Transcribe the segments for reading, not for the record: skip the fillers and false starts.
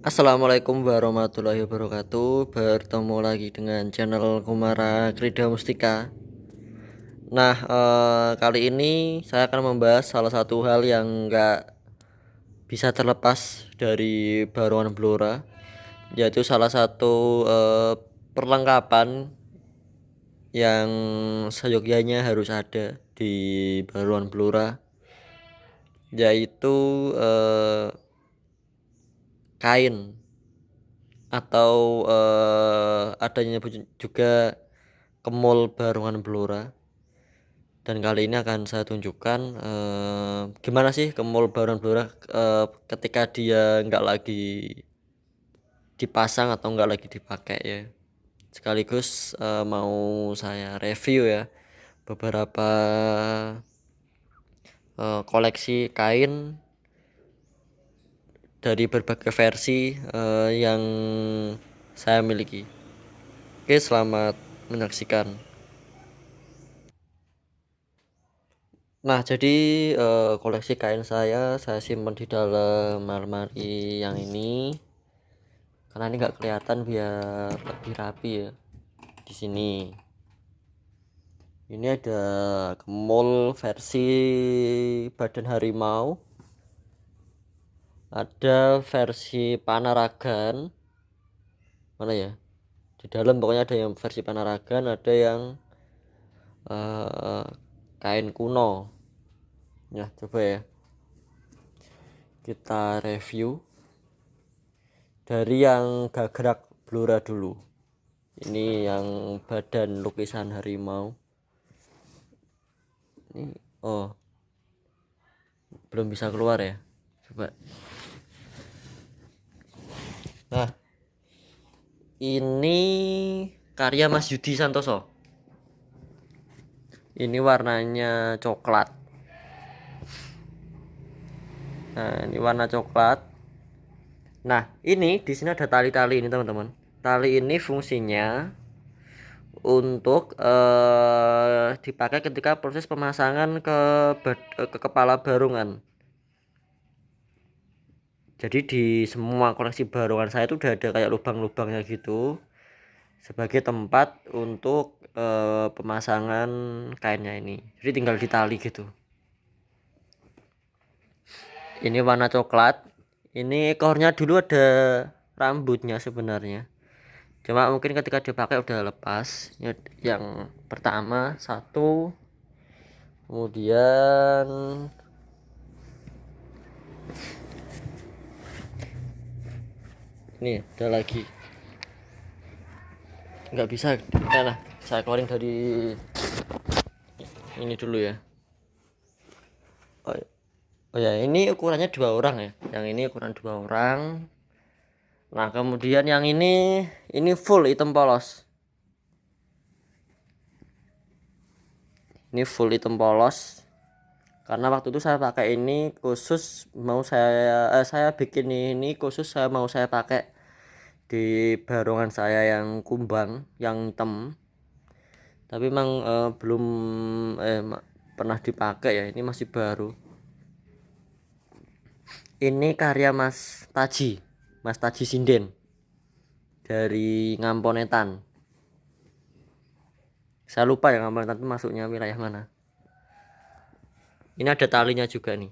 Assalamualaikum warahmatullahi wabarakatuh. Bertemu lagi dengan channel Kumara Krida Mustika. Kali ini saya akan membahas salah satu hal yang nggak bisa terlepas dari barongan Blora, yaitu salah satu perlengkapan yang seyogyanya harus ada di barongan Blora, yaitu kain atau adanya juga kemul barongan Blora. Dan kali ini akan saya tunjukkan gimana sih kemul barongan Blora ketika dia nggak lagi dipasang atau nggak lagi dipakai ya. Sekaligus mau saya review ya beberapa koleksi kain dari berbagai versi yang saya miliki. Oke, selamat menyaksikan. Nah, jadi koleksi kain saya simpan di dalam lemari yang ini karena ini nggak kelihatan biar lebih rapi ya. Di sini ini ada kemul versi badan harimau, ada versi panaragan, mana ya, di dalam pokoknya ada yang versi panaragan, ada yang kain kuno ya. Coba ya kita review dari yang gagrak Blora dulu. Ini yang badan lukisan harimau. Ini belum bisa keluar ya. Coba. Nah, ini karya Mas Yudi Santoso. Ini warnanya coklat. Nah, ini warna coklat. Nah, ini di sini ada tali-tali ini teman-teman. Tali ini fungsinya untuk dipakai ketika proses pemasangan ke kepala barongan. Jadi di semua koleksi barongan saya itu udah ada kayak lubang-lubangnya gitu sebagai tempat untuk pemasangan kainnya ini. Jadi tinggal ditali gitu. Ini warna coklat. Ini ekornya dulu ada rambutnya sebenarnya. Cuma mungkin ketika dipakai udah lepas. Yang pertama satu, kemudian ini ada lagi, nggak bisa. Nah, saya keluarin dari ini dulu ya. Oh ya, ini ukurannya 2 orang ya. Yang ini ukuran 2 orang. Nah, kemudian yang ini full hitam polos. Ini full hitam polos. Karena waktu itu saya pakai ini khusus mau saya bikin ini khusus mau saya pakai di barongan saya yang kumbang, yang hitam. Tapi memang belum pernah dipakai ya. Ini masih baru. Ini karya Mas Taji Sinden dari Ngamponetan. Saya lupa ya Ngamponetan itu masuknya wilayah mana. Ini ada talinya juga nih.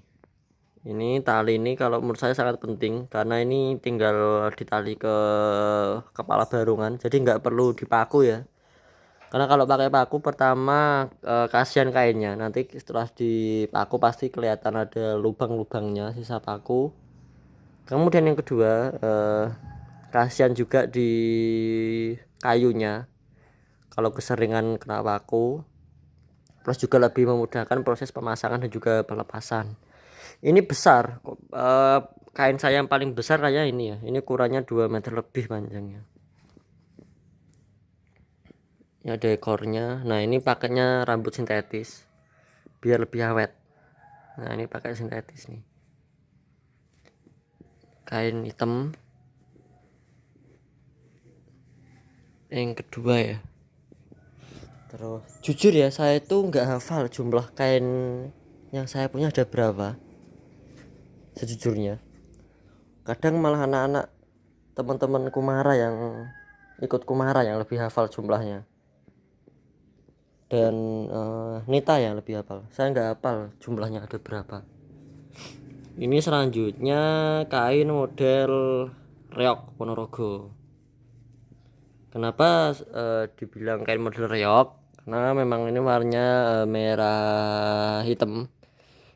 Ini tali ini kalau menurut saya sangat penting karena ini tinggal ditali ke kepala barongan, jadi nggak perlu dipaku ya. Karena kalau pakai paku pertama kasihan kainnya, nanti setelah dipaku pasti kelihatan ada lubang-lubangnya sisa paku. Kemudian yang kedua kasihan juga di kayunya kalau keseringan kena paku. Plus juga lebih memudahkan proses pemasangan dan juga pelepasan. Ini besar, kain saya yang paling besar kayak ini ya. Ini ukurannya 2 meter lebih panjangnya. Ini ada ekornya. Nah, ini pakainya rambut sintetis biar lebih awet. Nah, ini pakai sintetis nih. Kain hitam. Yang kedua ya. Terus jujur ya, saya itu nggak hafal jumlah kain yang saya punya ada berapa. Sejujurnya kadang malah anak-anak teman-teman Kumara yang ikut Kumara yang lebih hafal jumlahnya, dan Nita yang lebih hafal. Saya nggak hafal jumlahnya ada berapa. Ini selanjutnya kain model reok Ponorogo. Kenapa dibilang kain model reok? Karena memang ini warnanya merah hitam.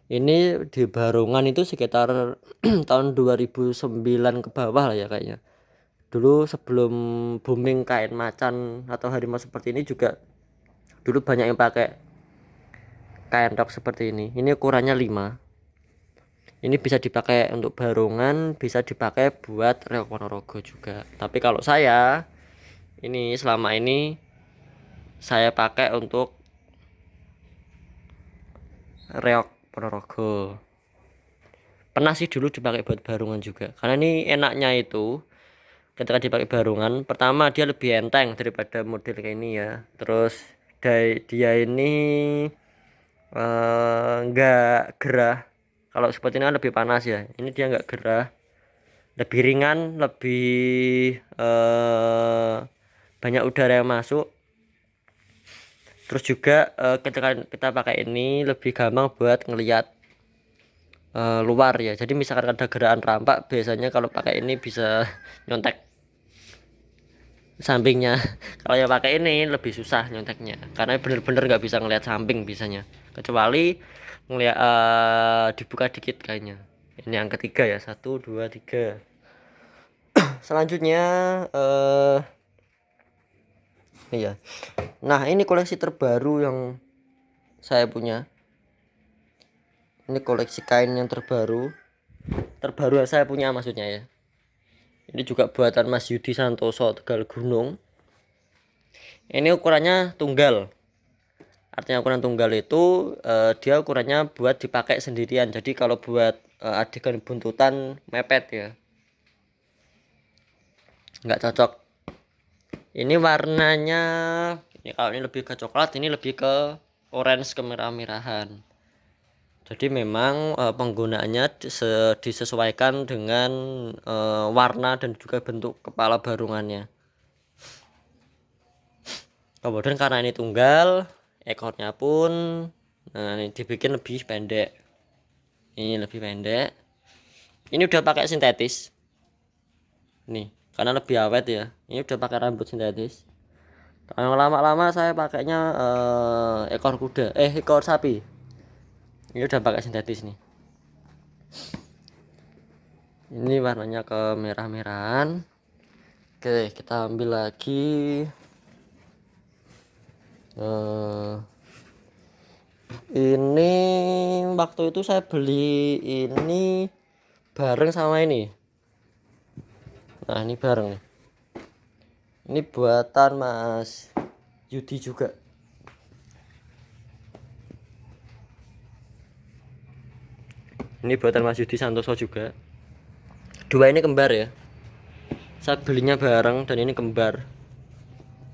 Ini di Barungan itu sekitar tahun 2009 ke bawah lah ya kayaknya. Dulu sebelum booming kain macan atau harimau seperti ini juga dulu banyak yang pakai kain rok seperti ini. Ini ukurannya 5. Ini bisa dipakai untuk Barungan, bisa dipakai buat reok Ponorogo juga. Tapi kalau saya ini selama ini saya pakai untuk reok Ponorogo. Pernah sih dulu dipakai buat Barungan juga. Karena ini enaknya itu ketika dipakai Barungan, pertama dia lebih enteng daripada model kayak ini ya. Terus dia ini nggak gerah. Kalau seperti ini kan lebih panas ya. Ini dia nggak gerah, lebih ringan, lebih banyak udara yang masuk. Terus juga ketika kita pakai ini lebih gampang buat ngelihat luar ya. Jadi misalkan ada gerakan rampak, biasanya kalau pakai ini bisa nyontek sampingnya. Kalau yang pakai ini lebih susah nyonteknya karena bener-bener nggak bisa ngelihat samping bisanya, kecuali ngelihat dibuka dikit kayaknya. Ini yang ketiga ya, 1 2 3. Selanjutnya iya. Nah, ini koleksi terbaru yang saya punya. Ini koleksi kain yang terbaru yang saya punya maksudnya ya. Ini juga buatan Mas Yudi Santoso Tegal Gunung. Ini ukurannya tunggal. Artinya ukuran tunggal itu dia ukurannya buat dipakai sendirian. Jadi kalau buat adegan buntutan mepet ya, nggak cocok. Ini warnanya, ini kalau ini lebih ke coklat, ini lebih ke orange kemerah-merahan. Jadi memang penggunaannya disesuaikan dengan warna dan juga bentuk kepala barungannya. Kemudian karena ini tunggal, ekornya pun ini dibikin lebih pendek. Ini lebih pendek. Ini udah pakai sintetis. Nih, karena lebih awet ya. Ini udah pakai rambut sintetis. Kalau lama-lama saya pakainya ekor sapi. Ini udah pakai sintetis nih. Ini warnanya kemerah-merahan. Oke, kita ambil lagi. Ini waktu itu saya beli ini bareng sama ini. Nah, ini bareng nih. Ini buatan Mas Yudi juga. Ini buatan Mas Yudi Santoso juga. Dua ini kembar ya. Saya belinya bareng dan ini kembar.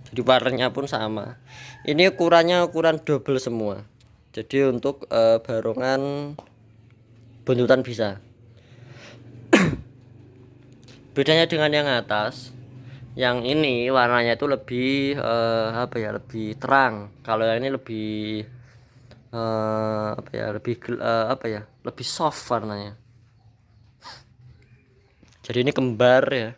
Jadi warnanya pun sama. Ini ukurannya ukuran double semua. Jadi untuk barongan buntutan bisa. Bedanya dengan yang atas, yang ini warnanya itu lebih lebih terang. Kalau yang ini lebih lebih soft warnanya. Jadi ini kembar ya.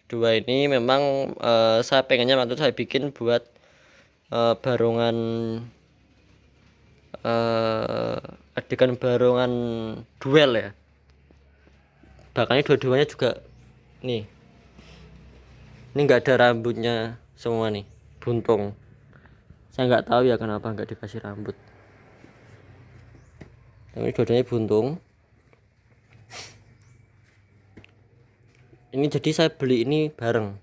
Dua ini memang saya pengennya waktu saya bikin buat barongan adegan barongan duel ya. Bahkan dua-duanya juga nih. Ini nggak ada rambutnya semua nih, buntung. Saya nggak tahu ya kenapa nggak dikasih rambut. Ini dua-duanya buntung. Ini jadi saya beli ini bareng.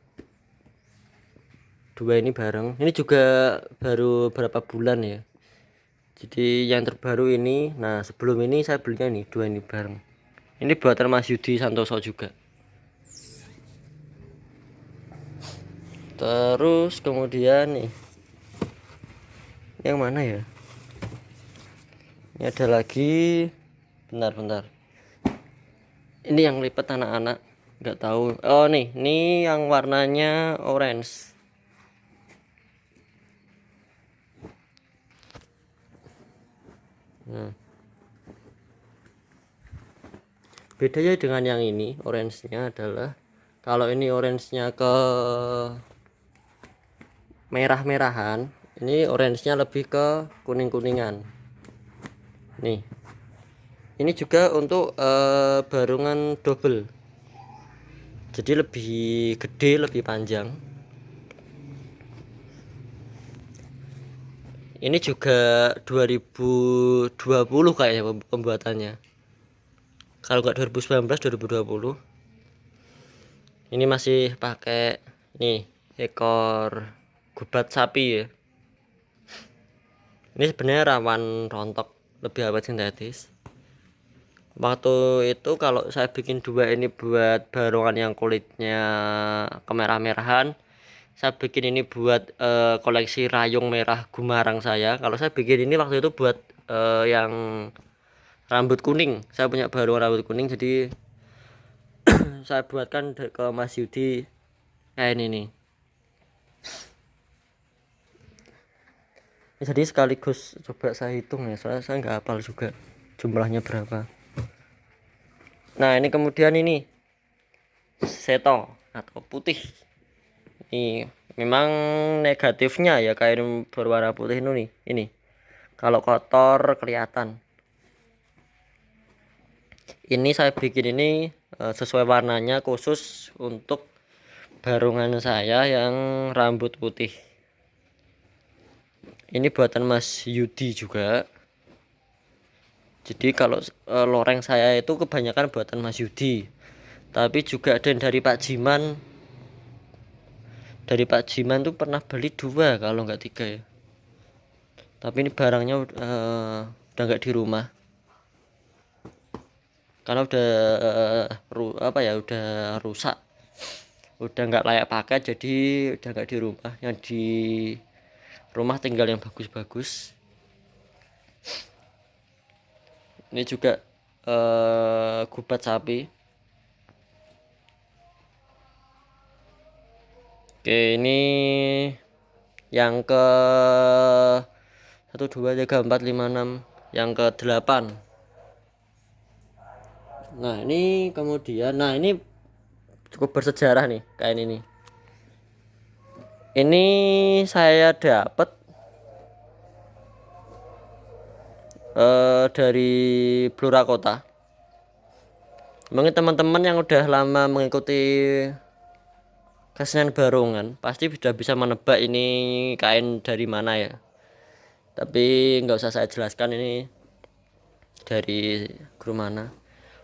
Dua ini bareng. Ini juga baru berapa bulan ya. Jadi yang terbaru ini, nah sebelum ini saya belinya nih dua ini bareng. Ini buatan Mas Yudi Santoso juga. Terus kemudian nih, yang mana ya? Ini ada lagi, bentar. Ini yang lipat anak-anak. nggak tahu. Oh nih yang warnanya orange. Bedanya dengan yang ini, orange-nya adalah kalau ini orange-nya ke merah-merahan, ini orange-nya lebih ke kuning-kuningan. Nih. Ini juga untuk barungan double. Jadi lebih gede, lebih panjang. Ini juga 2020 kayaknya pembuatannya. Kalau nggak 2019, 2020. Ini masih pakai nih ekor gubat sapi ya. Ini sebenarnya rawan rontok, lebih awet sintetis. Waktu itu kalau saya bikin dua ini buat barongan yang kulitnya kemerah-merahan, saya bikin ini buat koleksi rayung merah gumarang saya. Kalau saya bikin ini waktu itu buat yang rambut kuning, saya punya barongan rambut kuning, jadi saya buatkan ke Mas Yudi kayak ini nih. Jadi sekaligus coba saya hitung ya, soalnya saya nggak hafal juga jumlahnya berapa. Nah ini kemudian ini seto atau putih. Ini memang negatifnya ya kain berwarna putih ini nih. Ini kalau kotor kelihatan. Ini saya bikin ini sesuai warnanya khusus untuk barungan saya yang rambut putih. Ini buatan Mas Yudi juga. Jadi kalau loreng saya itu kebanyakan buatan Mas Yudi. Tapi juga ada dari Pak Jiman. Dari Pak Jiman tuh pernah beli 2 kalau nggak 3 ya. Tapi ini barangnya udah nggak di rumah. Karena udah udah rusak. Udah nggak layak pakai, jadi udah nggak di rumah. Yang di rumah tinggal yang bagus-bagus. Ini juga gubat sapi. Oke, ini yang ke 1 2 3 4 5 6, yang ke 8. Nah ini kemudian, nah ini cukup bersejarah nih kain ini. Ini saya dapat dari Blora Kota. Mungkin teman-teman yang udah lama mengikuti kesenian barungan pasti sudah bisa menebak ini kain dari mana ya. Tapi nggak usah saya jelaskan ini dari grup mana.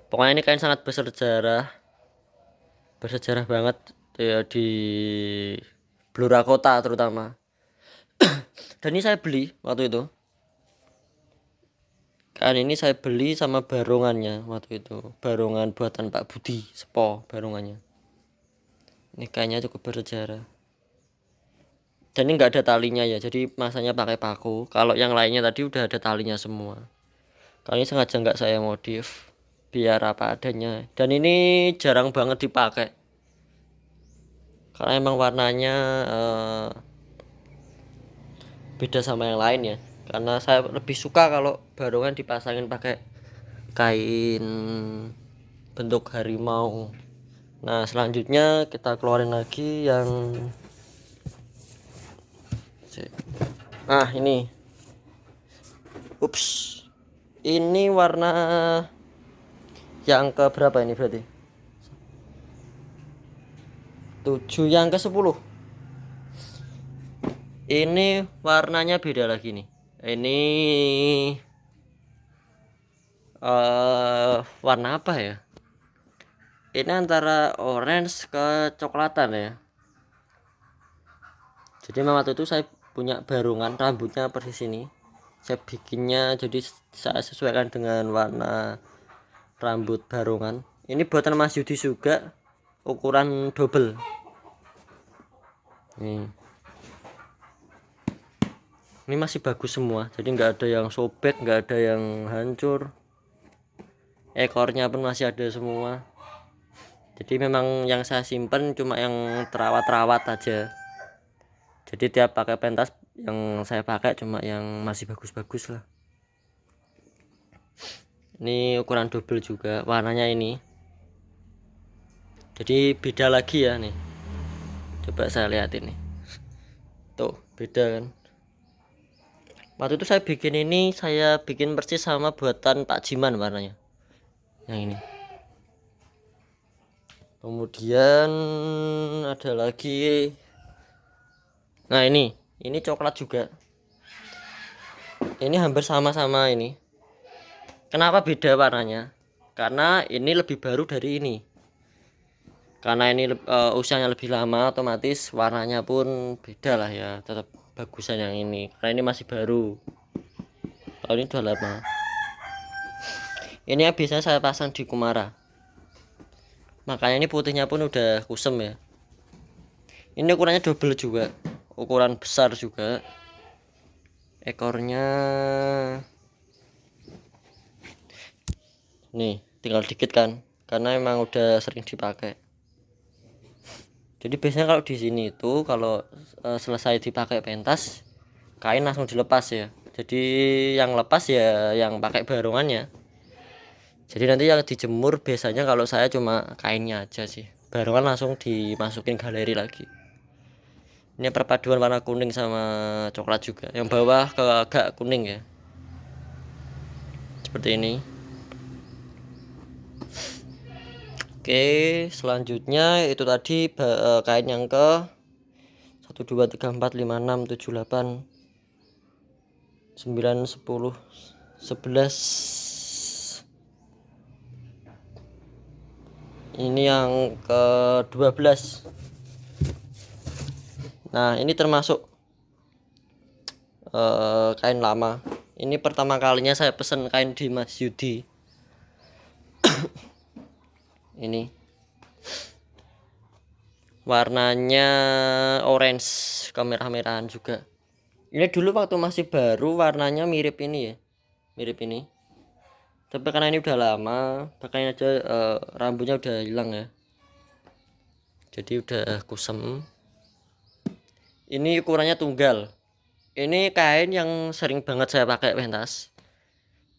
Pokoknya ini kain sangat bersejarah banget ya, di Blora Kota terutama. Dan ini saya beli waktu itu. Kan ini saya beli sama barungannya waktu itu. Barungan buatan Pak Budi Sepo barungannya. Ini kayaknya cukup bersejarah. Dan ini nggak ada talinya ya, jadi masanya pakai paku. Kalau yang lainnya tadi udah ada talinya semua. Kali ini sengaja nggak saya modif, biar apa adanya. Dan ini jarang banget dipakai. Karena emang warnanya beda sama yang lain ya. Karena saya lebih suka kalau barungan dipasangin pakai kain bentuk harimau. Nah selanjutnya kita keluarin lagi yang ini ini warna yang ke berapa ini berarti 7, yang ke 10. Ini warnanya beda lagi nih. Ini warna apa ya? Ini antara orange ke coklatan ya. Jadi memang waktu itu saya punya barungan rambutnya persis ini. Saya bikinnya jadi saya sesuaikan dengan warna rambut barungan. Ini buatan Mas Yudi juga, ukuran double. Ini masih bagus semua, jadi nggak ada yang sobek, nggak ada yang hancur. Ekornya pun masih ada semua. Jadi memang yang saya simpen cuma yang terawat-terawat aja. Jadi tiap pakai pentas yang saya pakai cuma yang masih bagus-bagus lah. Ini ukuran double juga, warnanya ini. Jadi beda lagi ya nih. Coba saya lihat ini. Tuh, beda kan. Waktu itu saya bikin persis sama buatan Pak Jiman warnanya. Yang ini. Kemudian ada lagi. Nah, ini coklat juga. Ini hampir sama-sama ini. Kenapa beda warnanya? Karena ini lebih baru dari ini. Karena ini usianya lebih lama, otomatis warnanya pun beda lah ya. Tetap bagusan yang ini. Karena ini masih baru. Kalau ini udah lama. Ini yang biasanya saya pasang di Kumara. Makanya ini putihnya pun udah kusem ya. Ini ukurannya double juga, ukuran besar juga. Ekornya nih tinggal dikit kan, karena emang udah sering dipakai. Jadi biasanya kalau di sini itu kalau selesai dipakai pentas, kain langsung dilepas ya. Jadi yang lepas ya yang pakai barongannya. Jadi nanti yang dijemur biasanya kalau saya cuma kainnya aja sih. Barongan langsung dimasukin galeri lagi. Ini perpaduan warna kuning sama coklat juga. Yang bawah ke agak kuning ya. Seperti ini. Oke, selanjutnya itu tadi kain yang ke 1 2 3 4 5 6 7 8 9 10 11. Ini yang ke 12. Nah, ini termasuk kain lama. Ini pertama kalinya saya pesen kain di Mas Yudi. Ini warnanya orange kemerah-merahan juga. Ini dulu waktu masih baru warnanya mirip ini ya, mirip ini. Tapi karena ini udah lama, makanya aja rambutnya udah hilang ya. Jadi udah kusem. Ini ukurannya tunggal. Ini kain yang sering banget saya pakai pentas.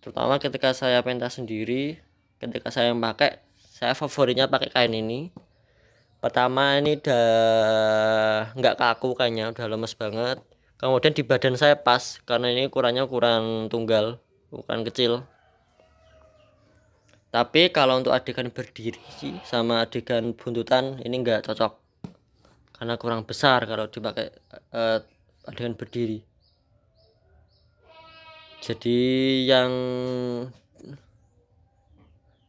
Terutama ketika saya pentas sendiri, ketika saya pakai, saya favoritnya pakai kain ini. Pertama ini udah nggak kaku kayaknya, udah lemes banget. Kemudian di badan saya pas, karena ini ukurannya ukuran tunggal, ukuran kecil. Tapi kalau untuk adegan berdiri sama adegan buntutan ini nggak cocok, karena kurang besar kalau dipakai adegan berdiri. Jadi yang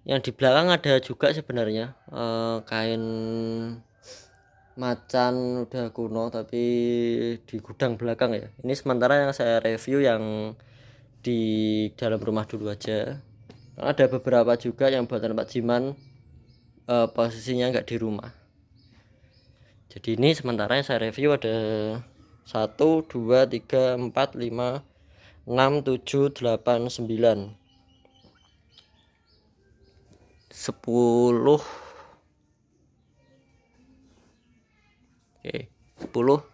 di belakang ada juga sebenarnya kain macan udah kuno tapi di gudang belakang ya. Ini sementara yang saya review yang di dalam rumah dulu aja. Ada beberapa juga yang buatan Pak Jiman posisinya nggak di rumah. Jadi ini sementara yang saya review ada 1 2 3 4 5 6 7 8 9 10. Oke, 10 11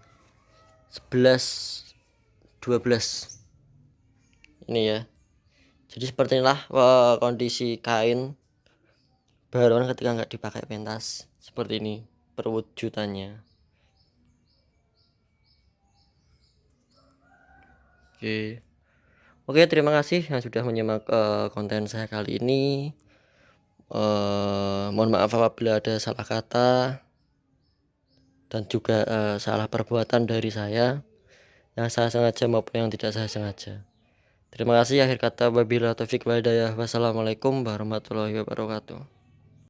12 ini ya. Jadi seperti inilah kondisi kain barongan ketika nggak dipakai pentas. Seperti ini perwujudannya. Oke, terima kasih yang sudah menyimak konten saya kali ini. Mohon maaf apabila ada salah kata dan juga salah perbuatan dari saya yang saya sengaja maupun yang tidak saya sengaja. Terima kasih. Akhir kata wabillahi taufik wal hidayah. Wassalamualaikum warahmatullahi wabarakatuh.